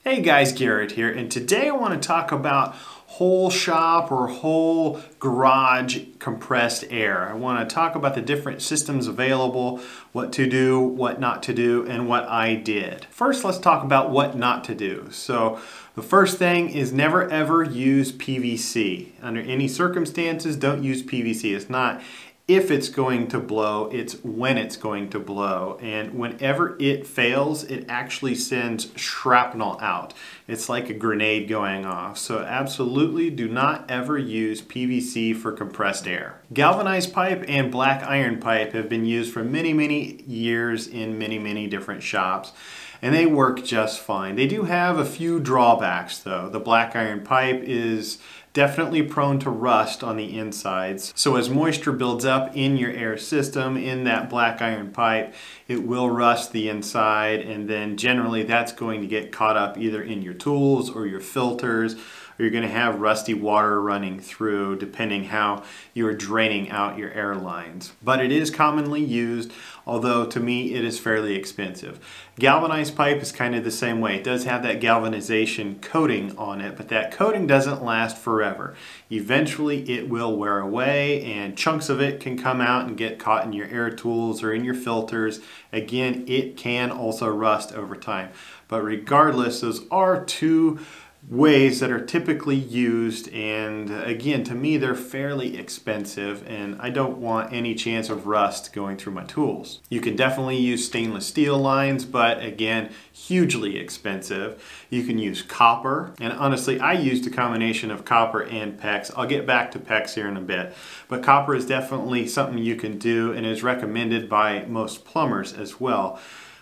Hey guys, Garrett here, and today I want to talk about whole shop or whole garage compressed air. I want to talk about the different systems available, what to do, what not to do, and what I did. First, let's talk about what not to do. So the first thing is never ever use PVC. Under any circumstances, don't use PVC. It's not if it's going to blow, it's when it's going to blow. And whenever it fails, it actually sends shrapnel out. It's like a grenade going off. So absolutely do not ever use PVC for compressed air. Galvanized pipe and black iron pipe have been used for many years in many different shops, and they work just fine. They do have a few drawbacks though. The black iron pipe is definitely prone to rust on the insides. So as moisture builds up in your air system in that black iron pipe, it will rust the inside, and then generally that's going to get caught up either in your tools or your filters, or you're going to have rusty water running through depending how you're draining out your air lines. But it is commonly used, although to me it is fairly expensive. Galvanized pipe is kind of the same way. It does have that galvanization coating on it, but that coating doesn't last forever. Eventually it will wear away and chunks of it can come out and get caught in your air tools or in your filters. Again, it can also rust over time. But regardless, those are two ways that are typically used, and again, to me they're fairly expensive, and I don't want any chance of rust going through my tools. You can definitely use stainless steel lines, but again, hugely expensive. You can use copper, and honestly I used a combination of copper and PEX. I'll get back to PEX here in a bit, but copper is definitely something you can do and is recommended by most plumbers as well.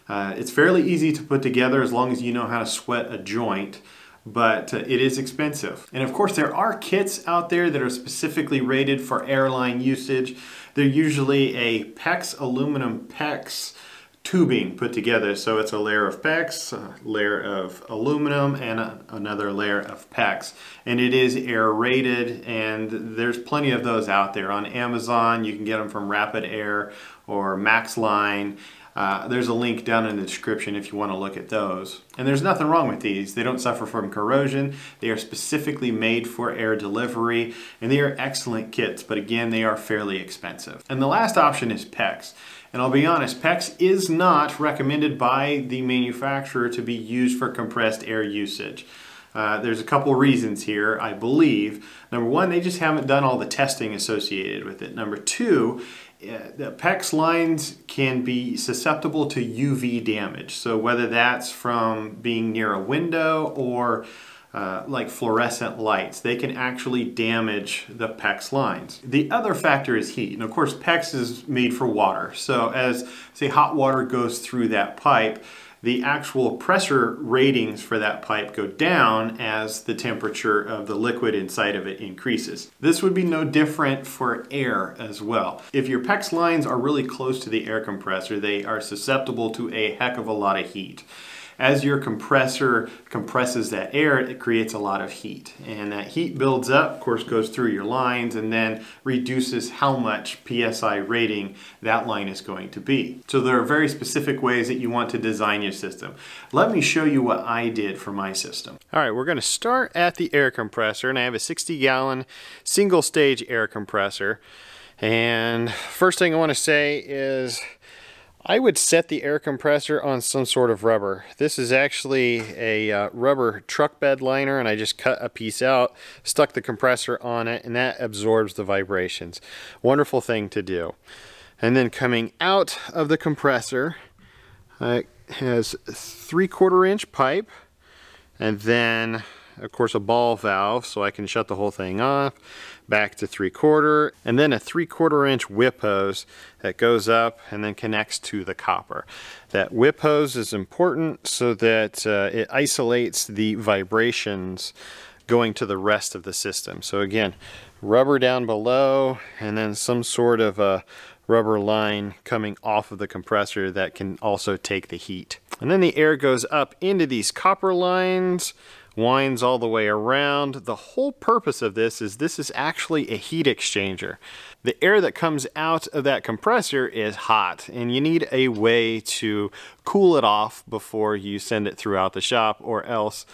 It's fairly easy to put together as long as you know how to sweat a joint, but it is expensive. And of course there are kits out there that are specifically rated for airline usage. They're usually a PEX, aluminum PEX tubing put together. So it's a layer of PEX, a layer of aluminum, and another layer of PEX. And it is air rated, and there's plenty of those out there. On Amazon, you can get them from Rapid Air or MaxLine. There's a link down in the description if you want to look at those. And there's nothing wrong with these. They don't suffer from corrosion. They are specifically made for air delivery, and they are excellent kits, but again, they are fairly expensive. And the last option is PEX. And I'll be honest, PEX is not recommended by the manufacturer to be used for compressed air usage. There's a couple reasons here, I believe. Number one, they just haven't done all the testing associated with it. Number two, the PEX lines can be susceptible to UV damage. So whether that's from being near a window or like fluorescent lights, they can actually damage the PEX lines. The other factor is heat. And of course, PEX is made for water. So as, say, hot water goes through that pipe, the actual pressure ratings for that pipe go down as the temperature of the liquid inside of it increases. This would be no different for air as well. If your PEX lines are really close to the air compressor, they are susceptible to a heck of a lot of heat. As your compressor compresses that air, it creates a lot of heat. And that heat builds up, of course, goes through your lines and then reduces how much PSI rating that line is going to be. So there are very specific ways that you want to design your system. Let me show you what I did for my system. All right, we're going to start at the air compressor, and I have a 60-gallon single stage air compressor. And first thing I want to say is I would set the air compressor on some sort of rubber. This is actually a rubber truck bed liner, and I just cut a piece out, stuck the compressor on it, and that absorbs the vibrations. Wonderful thing to do. And then coming out of the compressor, it has a 3/4 inch pipe, and then of course a ball valve so I can shut the whole thing off, back to 3/4, and then a 3/4 inch whip hose that goes up and then connects to the copper. That whip hose is important so that it isolates the vibrations going to the rest of the system. So again, rubber down below, and then some sort of a rubber line coming off of the compressor that can also take the heat. And then the air goes up into these copper lines, winds all the way around. The whole purpose of this is actually a heat exchanger. The air that comes out of that compressor is hot, and you need a way to cool it off before you send it throughout the shop, or else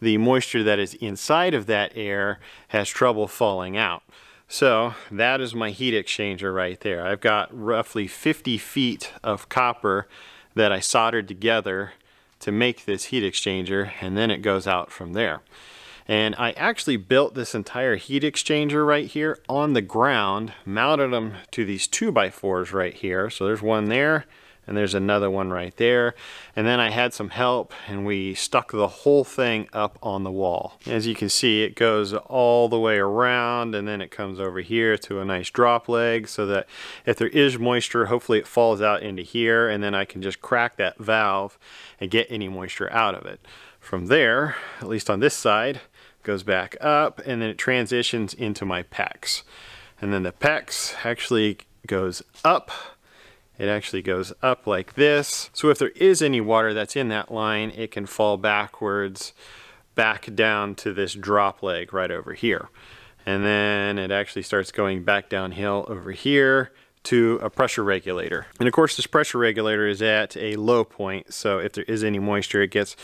the moisture that is inside of that air has trouble falling out. So that is my heat exchanger right there. I've got roughly 50 feet of copper that I soldered together to make this heat exchanger, and then it goes out from there. And I actually built this entire heat exchanger right here on the ground, mounted them to these 2x4s right here. So there's one there, and there's another one right there. And then I had some help, and we stuck the whole thing up on the wall. As you can see, it goes all the way around, and then it comes over here to a nice drop leg, so that if there is moisture, hopefully it falls out into here, and then I can just crack that valve and get any moisture out of it. From there, at least on this side, goes back up, and then it transitions into my PEX. And then the PEX actually goes up. It actually goes up like this. So if there is any water that's in that line, it can fall backwards, back down to this drop leg right over here. And then it actually starts going back downhill over here to a pressure regulator. And of course, this pressure regulator is at a low point, so if there is any moisture, it gets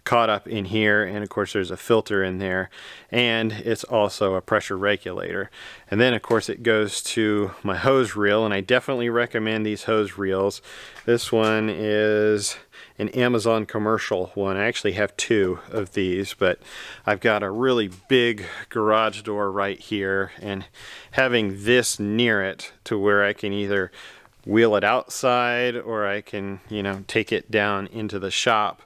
caught up in here. And of course, there's a filter in there, and it's also a pressure regulator. And then of course, it goes to my hose reel, and I definitely recommend these hose reels. This one is an Amazon commercial one. I actually have two of these, but I've got a really big garage door right here, and having this near it to where I can either wheel it outside or I can, you know, take it down into the shop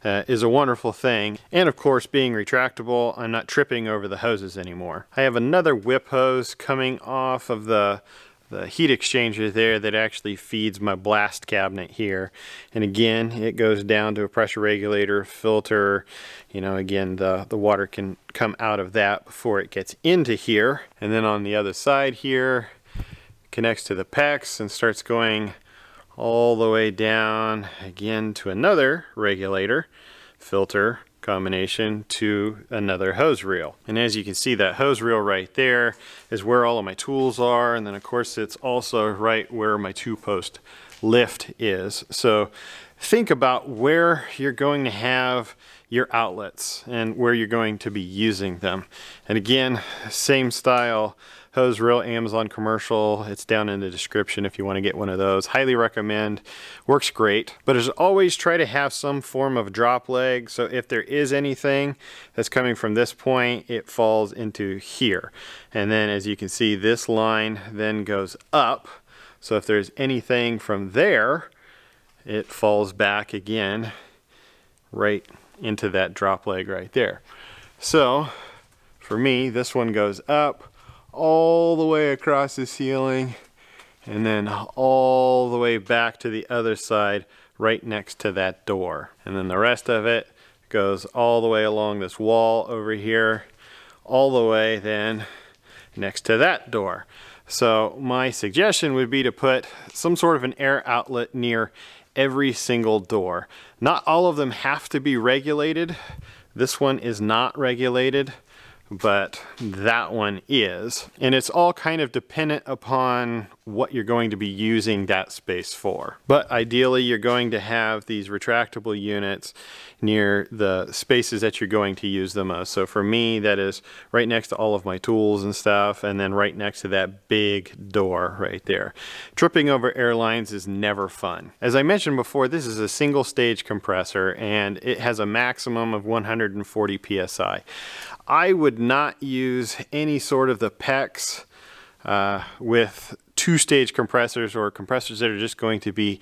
is a wonderful thing. And of course, being retractable, I'm not tripping over the hoses anymore. I have another whip hose coming off of the heat exchanger there that actually feeds my blast cabinet here. And again, it goes down to a pressure regulator, filter. You know, again, the water can come out of that before it gets into here. And then on the other side here, connects to the PEX and starts going all the way down again to another regulator, filter, combination to another hose reel. And as you can see, that hose reel right there is where all of my tools are, and then of course it's also right where my 2-post lift is. So think about where you're going to have your outlets and where you're going to be using them. And again, same style hose reel, Amazon commercial. It's down in the description if you want to get one of those. Highly recommend. Works great. But as always, try to have some form of drop leg. So if there is anything that's coming from this point, it falls into here. And then as you can see, this line then goes up. So if there's anything from there, it falls back again right into that drop leg right there. So for me, this one goes up all the way across the ceiling and then all the way back to the other side right next to that door. And then the rest of it goes all the way along this wall over here, all the way then next to that door. So my suggestion would be to put some sort of an air outlet near every single door. Not all of them have to be regulated. This one is not regulated, but that one is. And it's all kind of dependent upon what you're going to be using that space for. But ideally, you're going to have these retractable units near the spaces that you're going to use the most. So for me, that is right next to all of my tools and stuff, and then right next to that big door right there. Tripping over air lines is never fun. As I mentioned before, this is a single stage compressor, and it has a maximum of 140 PSI. I would not use any sort of the PEX with two-stage compressors or compressors that are just going to be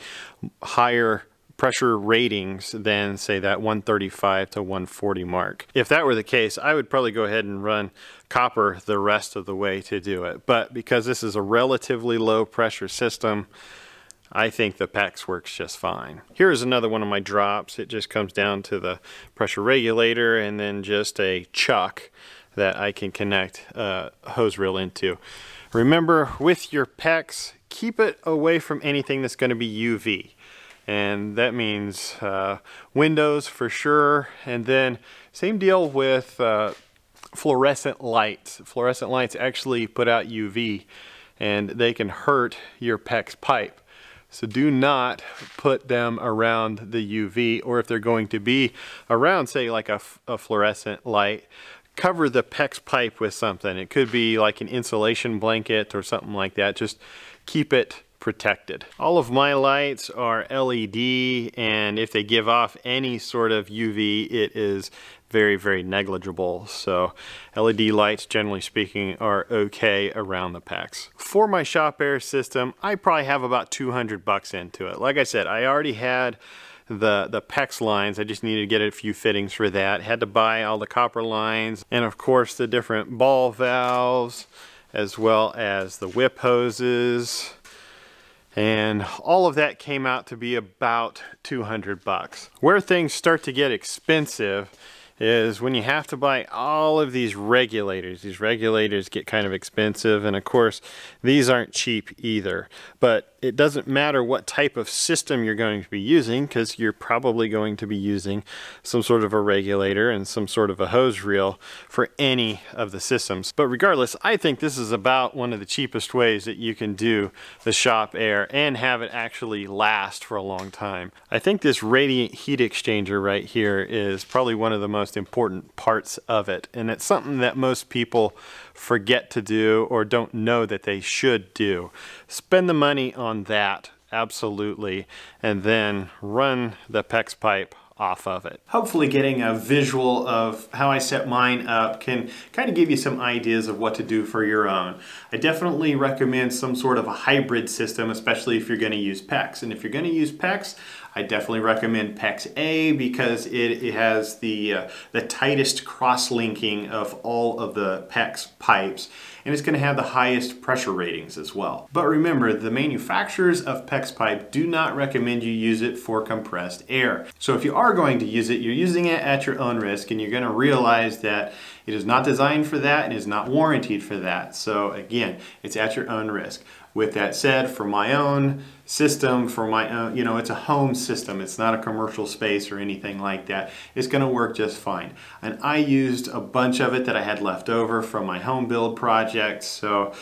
higher pressure ratings than, say, that 135 to 140 mark. If that were the case, I would probably go ahead and run copper the rest of the way to do it. But because this is a relatively low pressure system, I think the PEX works just fine. Here's another one of my drops. It just comes down to the pressure regulator and then just a chuck that I can connect a hose reel into. Remember, with your PEX, keep it away from anything that's going to be UV. and that means windows for sure. And then same deal with fluorescent lights. Fluorescent lights actually put out UV, and they can hurt your PEX pipe. So do not put them around the UV, or if they're going to be around, say like a fluorescent light, cover the PEX pipe with something. It could be like an insulation blanket or something like that. Just keep it protected. All of my lights are LED, and if they give off any sort of UV, it is very, very negligible. So LED lights, generally speaking, are okay around the PEX. For my shop air system, I probably have about 200 bucks into it. Like I said, I already had the PEX lines. I just needed to get a few fittings for that. Had to buy all the copper lines, and of course the different ball valves, as well as the whip hoses. And all of that came out to be about 200 bucks. Where things start to get expensive is when you have to buy all of these regulators. These regulators get kind of expensive, and of course these aren't cheap either. But it doesn't matter what type of system you're going to be using, because you're probably going to be using some sort of a regulator and some sort of a hose reel for any of the systems. But regardless, I think this is about one of the cheapest ways that you can do the shop air and have it actually last for a long time. I think this radiant heat exchanger right here is probably one of the most important parts of it, and it's something that most people forget to do or don't know that they should do. Spend the money on that, absolutely, and then run the PEX pipe off of it. Hopefully getting a visual of how I set mine up can kind of give you some ideas of what to do for your own. I definitely recommend some sort of a hybrid system, especially if you're going to use PEX. And if you're going to use PEX, I definitely recommend PEX A, because it has the tightest cross-linking of all of the PEX pipes, and it's going to have the highest pressure ratings as well. But remember, the manufacturers of PEX pipe do not recommend you use it for compressed air. So if you are going to use it, you're using it at your own risk, and you're going to realize that it is not designed for that and is not warranted for that. So again, it's at your own risk. With that said, for my own system, for my own, you know, it's a home system. It's not a commercial space or anything like that. It's going to work just fine. And I used a bunch of it that I had left over from my home build project, so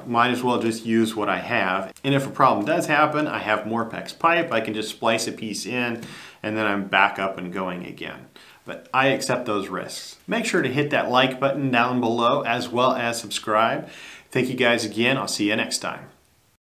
might as well just use what I have. And if a problem does happen, I have more PEX pipe. I can just splice a piece in, and then I'm back up and going again. But I accept those risks. Make sure to hit that like button down below, as well as subscribe. Thank you guys again. I'll see you next time.